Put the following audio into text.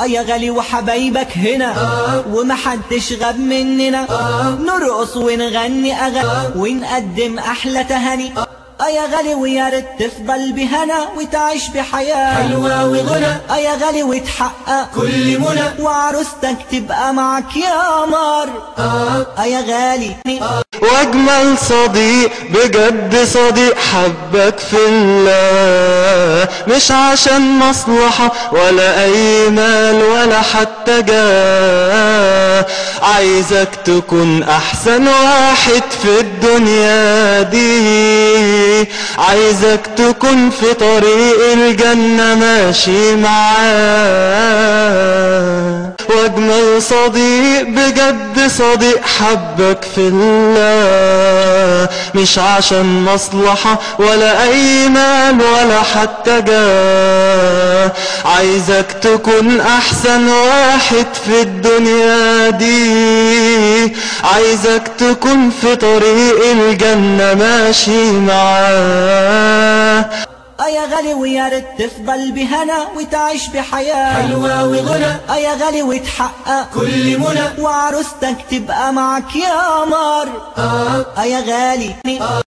يا غالي وحبايبك هنا ومحدش غاب مننا، نرقص ونغني أغاني ونقدم أحلى تهاني. يا غالي ويا ريت تفضل بهنا وتعيش بحياة حلوة وغنى. يا غالي وتحقق كل منى وعروستك تبقى معك يا قمر. يا غالي واجمل صديق بجد صديق حبك في الله، مش عشان مصلحة ولا اي مال ولا حتى جاه، عايزك تكون احسن واحد في الدنيا دي، عايزك تكون في طريق الجنة ماشي معاه. واجمل صديق بجد صديق حبك في الله، مش عشان مصلحة ولا اي مال ولا حتى جاه، عايزك تكون احسن واحد في الدنيا دي، عايزك تكون في طريق الجنة ماشي معاه. يا غالي ويا ريت تفضل بهنا وتعيش بحياة حلوة وغنى. يا غالي وتحقق كل منى. وعروستك تبقى معك يا قمر. يا غالي